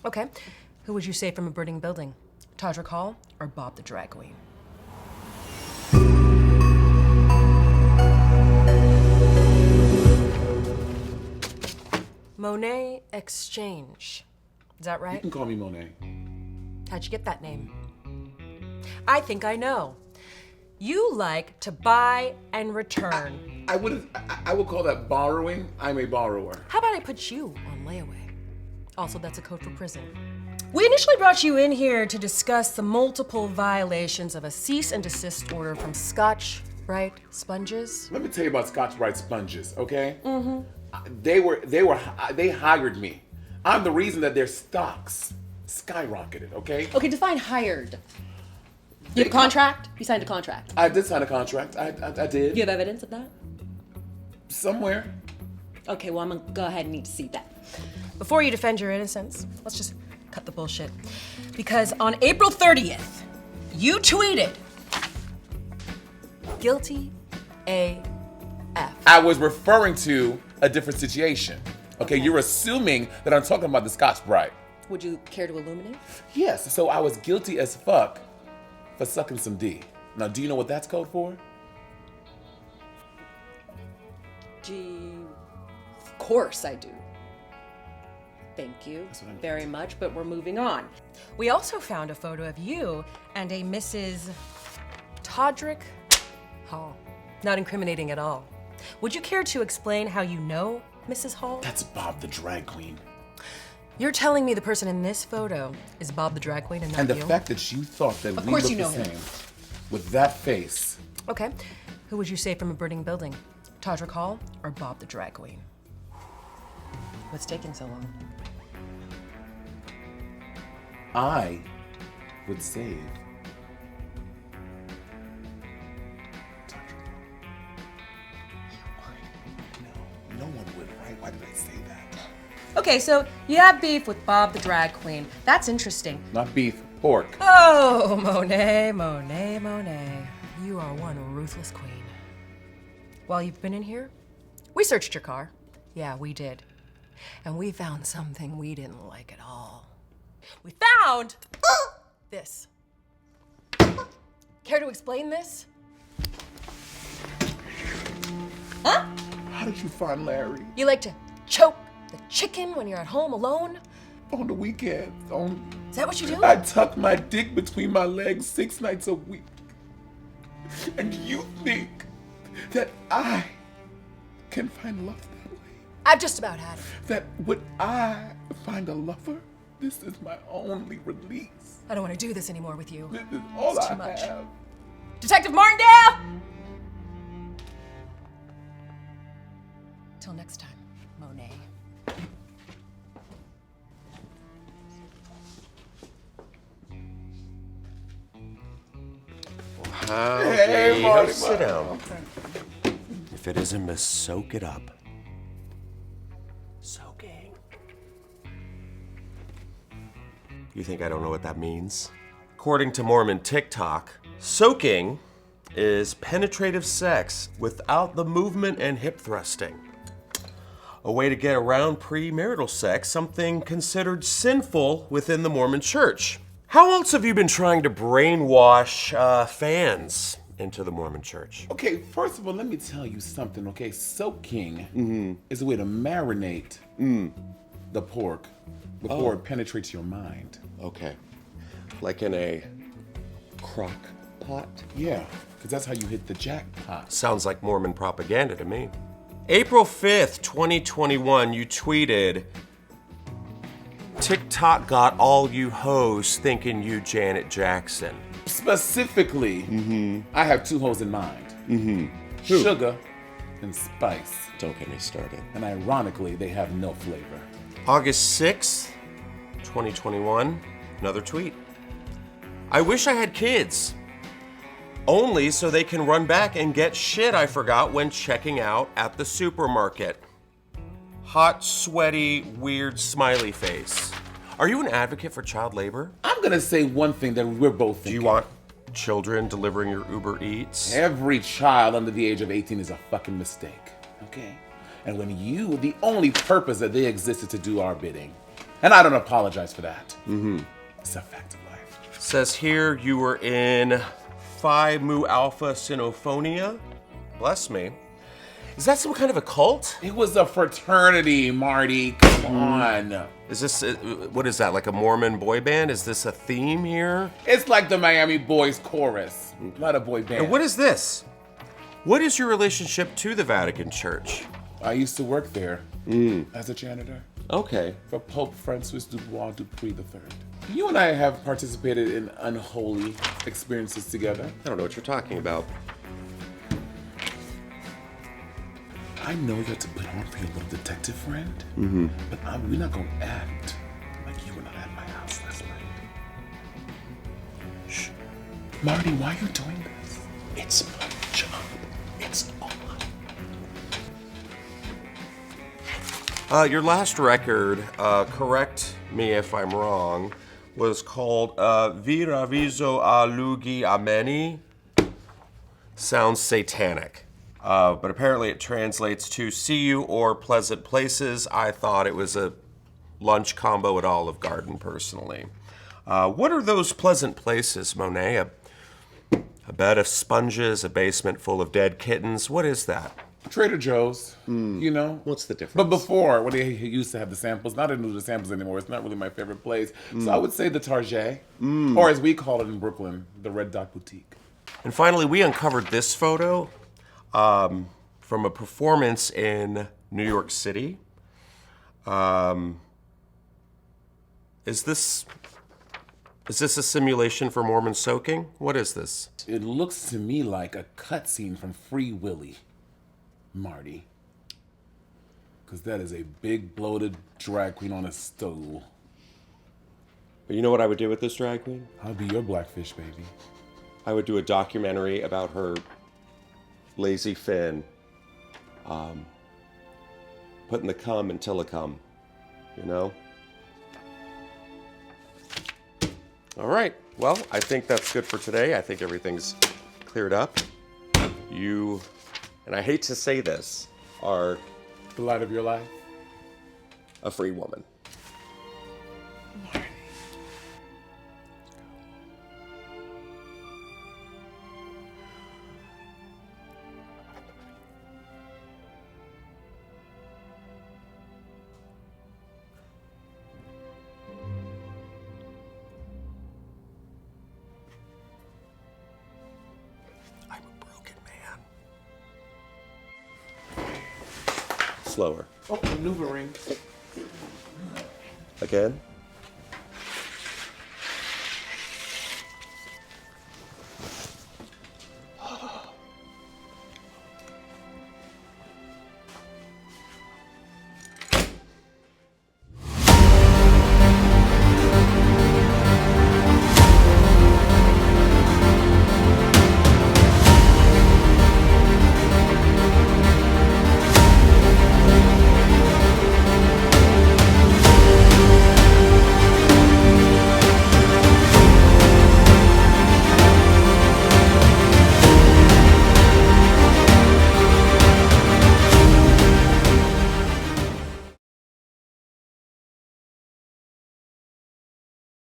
Okay, who would you save from a burning building? Todrick Hall or Bob the drag queen? Monet X Change. Is that You right? can call me Monet. How'd you get that name? I think I know. You like to buy and return. I would call that borrowing. I'm a borrower. How about I put you on layaway? Also, that's a code for prison. We initially brought you in here to discuss the multiple violations of a cease and desist order from Scotch Brite Sponges. Let me tell you about Scotch Brite Sponges, okay? Mm-hmm. They hired me. I'm the reason that their stocks skyrocketed, okay? Okay, define hired. You have a contract? You signed a contract. I did sign a contract. I did. You have evidence of that? Somewhere. Okay, well, I'm gonna go ahead and need to see that. Before you defend your innocence, let's just cut the bullshit. Because on April 30th, you tweeted, guilty AF. I was referring to a different situation. Okay, you're assuming that I'm talking about the Scotch Brite. Would you care to illuminate? Yes, so I was guilty as fuck for sucking some D. Now, do you know what that's code for? Of course I do. Thank you That's what I'm- very much, but we're moving on. We also found a photo of you and a Mrs. Todrick Hall. Not incriminating at all. Would you care to explain how you know Mrs. Hall? That's Bob the drag queen. You're telling me the person in this photo is Bob the drag queen and not And the you? fact that you thought that Of we course looked you know the him. same with that face. Okay. Who would you save from a burning building? Todrick Hall or Bob the drag queen? What's taking so long? I would save. No one would, right? Why did I say that? Okay, so you have beef with Bob the drag queen. That's interesting. Not beef, pork. Oh, Monet, Monet, Monet. You are one ruthless queen. While you've been in here, we searched your car. Yeah, we did. And we found something we didn't like at all. We found this. Care to explain this? Huh? How did you find Larry? You like to choke the chicken when you're at home alone? On the weekends. Is that what you do? I tuck my dick between my legs 6 nights a week. And you think that I can find love that way? I've just about had it. That would I find a lover? This is my only release. I don't want to do this anymore with you. This is all It's I too much. have. Detective Martindale! Till next time, Monet. Hey, Marty, sit down. If it isn't Miss Soak It Up. Soaking. You think I don't know what that means? According to Mormon TikTok, soaking is penetrative sex without the movement and hip thrusting. A way to get around premarital sex, something considered sinful within the Mormon Church. How else have you been trying to brainwash fans into the Mormon Church? Okay, first of all, let me tell you something, okay? Soaking is a way to marinate the pork before it penetrates your mind. Okay. Like in a crock pot? Yeah, because that's how you hit the jackpot. Sounds like Mormon propaganda to me. April 5th, 2021, you tweeted, TikTok got all you hoes thinking you Janet Jackson. Specifically, I have 2 hoes in mind. Sugar and Spice. Don't get me started. And ironically, they have no flavor. August 6th, 2021, another tweet. I wish I had kids. Only so they can run back and get shit I forgot when checking out at the supermarket. Hot, sweaty, weird smiley face. Are you an advocate for child labor? I'm gonna say one thing that we're both thinking. Do you want children delivering your Uber Eats? Every child under the age of 18 is a fucking mistake, okay? And when the only purpose that they exist is to do our bidding, And I don't apologize for that. It's a fact of life. Says here you were in Phi Mu Alpha Sinophonia. Bless me. Is that some kind of a cult? It was a fraternity, Marty. Come on. Is this, what is that, like a Mormon boy band? Is this a theme here? It's like the Miami Boys Chorus. Not a boy band. And what is this? What is your relationship to the Vatican Church? I used to work there as a janitor Okay. for Pope Francois Dubois Dupree III. You and I have participated in unholy experiences together. I don't know what you're talking about. I know you have to put on for your little detective friend, but we're not gonna act like you were not at my house last night. Shh. Marty, why are you doing this? It's my job. It's on. Your last record, correct me if I'm wrong, was called Viravizo a Lugi Ameni. Sounds satanic. But apparently it translates to see you or pleasant places. I thought it was a lunch combo at Olive Garden, personally. What are those pleasant places, Monet? A bed of sponges, a basement full of dead kittens. What is that? Trader Joe's, you know? What's the difference? But before, when they used to have the samples, not into the samples anymore. It's not really my favorite place. So I would say the Target, or as we call it in Brooklyn, the Red Dot Boutique. And finally, we uncovered this photo from a performance in New York City. Is this a simulation for Mormon soaking? What is this? It looks to me like a cutscene from Free Willy, Marty. Because that is a big, bloated drag queen on a stool. But you know what I would do with this drag queen? I'll be your blackfish, baby. I would do a documentary about her lazy fin, putting the cum in Tillicum, you know? All right, well, I think that's good for today. I think everything's cleared up. You, and I hate to say this, are The light of your life. a free woman. I'm a broken man. Slower. Oh, maneuvering. Again?